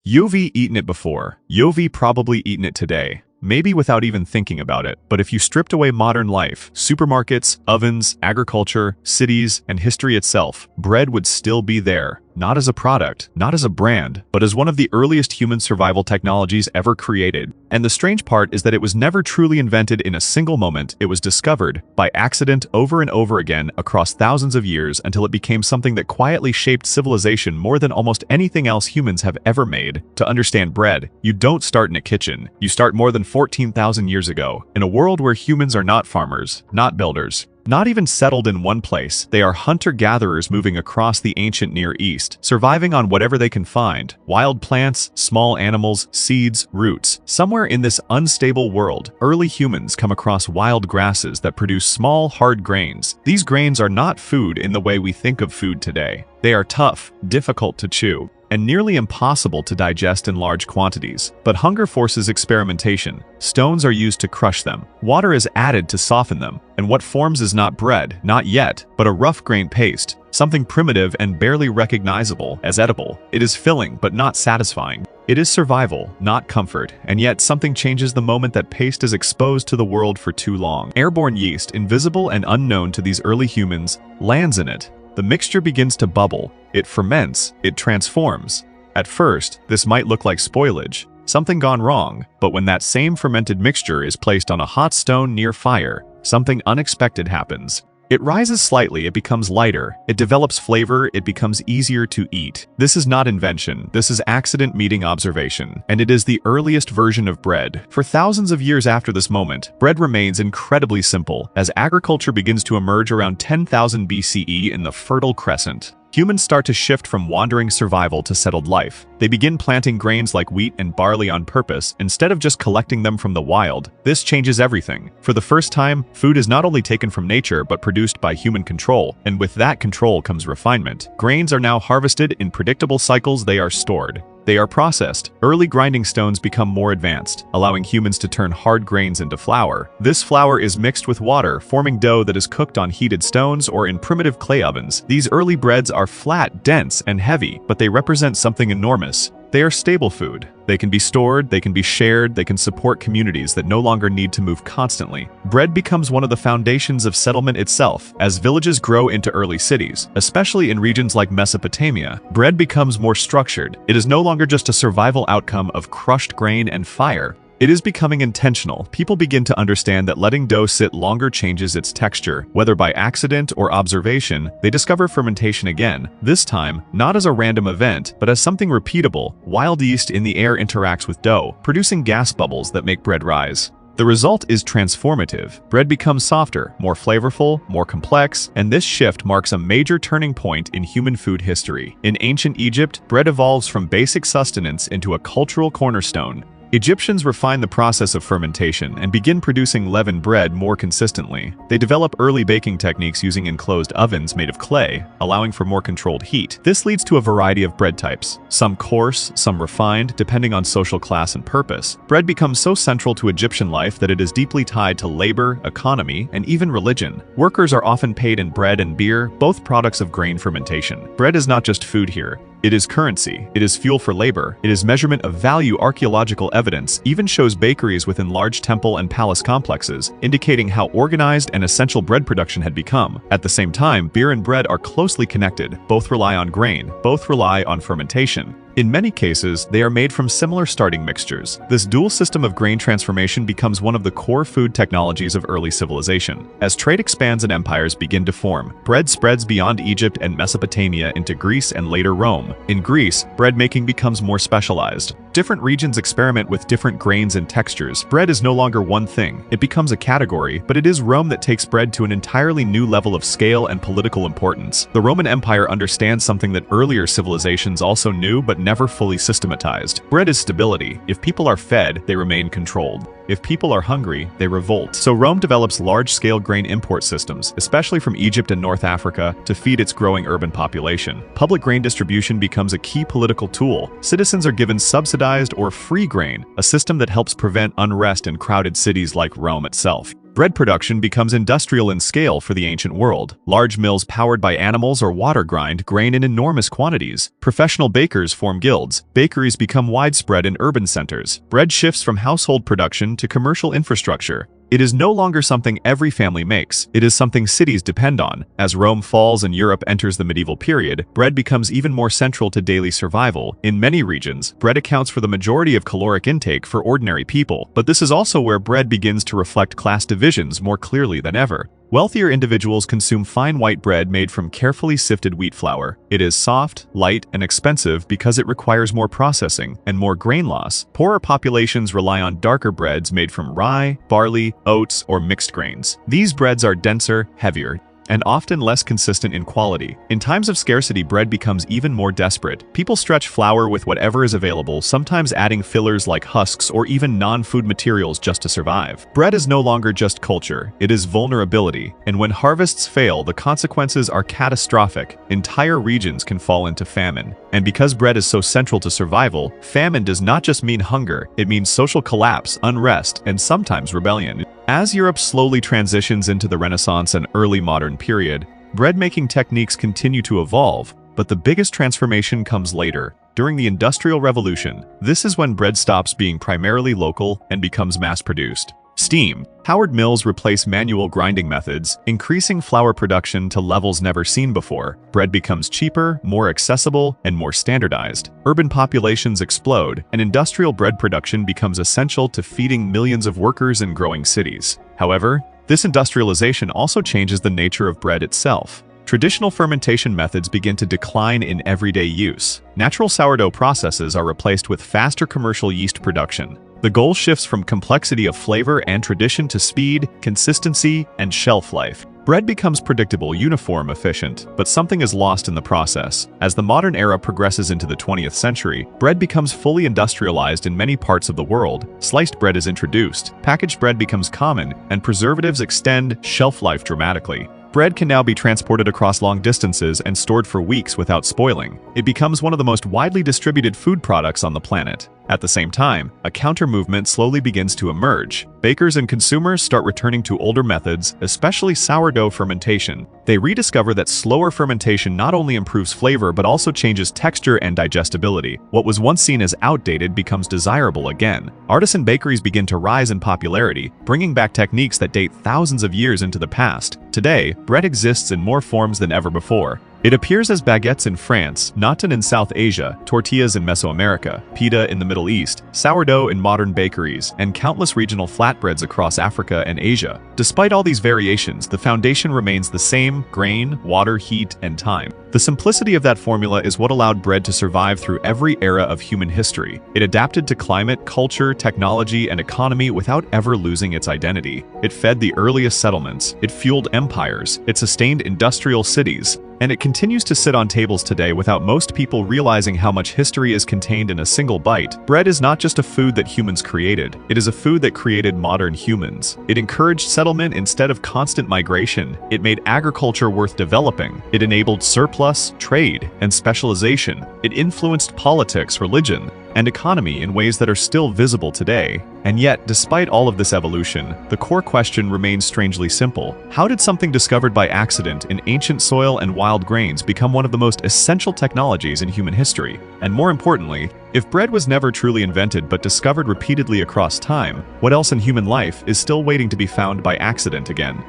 You've eaten it before. You've probably eaten it today. Maybe without even thinking about it. But if you stripped away modern life, supermarkets, ovens, agriculture, cities, and history itself, bread would still be there. Not as a product, not as a brand, but as one of the earliest human survival technologies ever created. And the strange part is that it was never truly invented in a single moment. It was discovered by accident over and over again across thousands of years until it became something that quietly shaped civilization more than almost anything else humans have ever made. To understand bread, you don't start in a kitchen. You start more than 14,000 years ago, in a world where humans are not farmers, not builders, not even settled in one place. They are hunter-gatherers moving across the ancient Near East, surviving on whatever they can find: wild plants, small animals, seeds, roots. Somewhere in this unstable world, early humans come across wild grasses that produce small, hard grains. These grains are not food in the way we think of food today. They are tough, difficult to chew, and nearly impossible to digest in large quantities. But hunger forces experimentation. Stones are used to crush them. Water is added to soften them. And what forms is not bread, not yet, but a rough grain paste, something primitive and barely recognizable as edible. It is filling, but not satisfying. It is survival, not comfort, and yet something changes the moment that paste is exposed to the world for too long. Airborne yeast, invisible and unknown to these early humans, lands in it. The mixture begins to bubble. It ferments. It transforms. At first, this might look like spoilage, something gone wrong, but when that same fermented mixture is placed on a hot stone near fire, something unexpected happens. It rises slightly, it becomes lighter, it develops flavor, it becomes easier to eat. This is not invention, this is accident meeting observation, and it is the earliest version of bread. For thousands of years after this moment, bread remains incredibly simple, as agriculture begins to emerge around 10,000 BCE in the Fertile Crescent. Humans start to shift from wandering survival to settled life. They begin planting grains like wheat and barley on purpose, instead of just collecting them from the wild. This changes everything. For the first time, food is not only taken from nature but produced by human control, and with that control comes refinement. Grains are now harvested in predictable cycles. They are stored. They are processed. Early grinding stones become more advanced, allowing humans to turn hard grains into flour. This flour is mixed with water, forming dough that is cooked on heated stones or in primitive clay ovens. These early breads are flat, dense, and heavy, but they represent something enormous. They are stable food. They can be stored, they can be shared, they can support communities that no longer need to move constantly. Bread becomes one of the foundations of settlement itself. As villages grow into early cities, especially in regions like Mesopotamia, bread becomes more structured. It is no longer just a survival outcome of crushed grain and fire. It is becoming intentional. People begin to understand that letting dough sit longer changes its texture. Whether by accident or observation, they discover fermentation again. This time, not as a random event, but as something repeatable. Wild yeast in the air interacts with dough, producing gas bubbles that make bread rise. The result is transformative. Bread becomes softer, more flavorful, more complex, and this shift marks a major turning point in human food history. In ancient Egypt, bread evolves from basic sustenance into a cultural cornerstone. Egyptians refine the process of fermentation and begin producing leavened bread more consistently. They develop early baking techniques using enclosed ovens made of clay, allowing for more controlled heat. This leads to a variety of bread types, some coarse, some refined, depending on social class and purpose. Bread becomes so central to Egyptian life that it is deeply tied to labor, economy, and even religion. Workers are often paid in bread and beer, both products of grain fermentation. Bread is not just food here. It is currency, it is fuel for labor, it is measurement of value. Archaeological evidence even shows bakeries within large temple and palace complexes, indicating how organized and essential bread production had become. At the same time, beer and bread are closely connected. Both rely on grain, both rely on fermentation. In many cases, they are made from similar starting mixtures. This dual system of grain transformation becomes one of the core food technologies of early civilization. As trade expands and empires begin to form, bread spreads beyond Egypt and Mesopotamia into Greece and later Rome. In Greece, bread making becomes more specialized. Different regions experiment with different grains and textures. Bread is no longer one thing. It becomes a category, but it is Rome that takes bread to an entirely new level of scale and political importance. The Roman Empire understands something that earlier civilizations also knew but never fully systematized. Bread is stability. If people are fed, they remain controlled. If people are hungry, they revolt. So Rome develops large-scale grain import systems, especially from Egypt and North Africa, to feed its growing urban population. Public grain distribution becomes a key political tool. Citizens are given subsidized or free grain, a system that helps prevent unrest in crowded cities like Rome itself. Bread production becomes industrial in scale for the ancient world. Large mills powered by animals or water grind grain in enormous quantities. Professional bakers form guilds. Bakeries become widespread in urban centers. Bread shifts from household production to commercial infrastructure. It is no longer something every family makes. It is something cities depend on. As Rome falls and Europe enters the medieval period, bread becomes even more central to daily survival. In many regions, bread accounts for the majority of caloric intake for ordinary people. But this is also where bread begins to reflect class divisions more clearly than ever. Wealthier individuals consume fine white bread made from carefully sifted wheat flour. It is soft, light, and expensive because it requires more processing and more grain loss. Poorer populations rely on darker breads made from rye, barley, oats, or mixed grains. These breads are denser, heavier, and often less consistent in quality. In times of scarcity, bread becomes even more desperate. People stretch flour with whatever is available, sometimes adding fillers like husks or even non-food materials just to survive. Bread is no longer just culture, it is vulnerability, and when harvests fail, the consequences are catastrophic. Entire regions can fall into famine. And because bread is so central to survival, famine does not just mean hunger, it means social collapse, unrest, and sometimes rebellion. As Europe slowly transitions into the Renaissance and early modern period, bread-making techniques continue to evolve, but the biggest transformation comes later, during the Industrial Revolution. This is when bread stops being primarily local and becomes mass-produced. Steam. Powered mills replace manual grinding methods, increasing flour production to levels never seen before. Bread becomes cheaper, more accessible, and more standardized. Urban populations explode, and industrial bread production becomes essential to feeding millions of workers in growing cities. However, this industrialization also changes the nature of bread itself. Traditional fermentation methods begin to decline in everyday use. Natural sourdough processes are replaced with faster commercial yeast production. The goal shifts from complexity of flavor and tradition to speed, consistency, and shelf life. Bread becomes predictable, uniform, efficient, but something is lost in the process. As the modern era progresses into the 20th century, bread becomes fully industrialized in many parts of the world. Sliced bread is introduced, packaged bread becomes common, and preservatives extend shelf life dramatically. Bread can now be transported across long distances and stored for weeks without spoiling. It becomes one of the most widely distributed food products on the planet. At the same time, a counter-movement slowly begins to emerge. Bakers and consumers start returning to older methods, especially sourdough fermentation. They rediscover that slower fermentation not only improves flavor but also changes texture and digestibility. What was once seen as outdated becomes desirable again. Artisan bakeries begin to rise in popularity, bringing back techniques that date thousands of years into the past. Today, bread exists in more forms than ever before. It appears as baguettes in France, natan in South Asia, tortillas in Mesoamerica, pita in the Middle East, sourdough in modern bakeries, and countless regional flatbreads across Africa and Asia. Despite all these variations, the foundation remains the same: grain, water, heat, and time. The simplicity of that formula is what allowed bread to survive through every era of human history. It adapted to climate, culture, technology, and economy without ever losing its identity. It fed the earliest settlements, it fueled empires, it sustained industrial cities, and it continues to sit on tables today without most people realizing how much history is contained in a single bite. Bread is not just a food that humans created, it is a food that created modern humans. It encouraged settlement instead of constant migration. It made agriculture worth developing. It enabled surplus, trade, and specialization. It influenced politics, religion, and economy in ways that are still visible today. And yet, despite all of this evolution, the core question remains strangely simple. How did something discovered by accident in ancient soil and wild grains become one of the most essential technologies in human history? And more importantly, if bread was never truly invented but discovered repeatedly across time, what else in human life is still waiting to be found by accident again?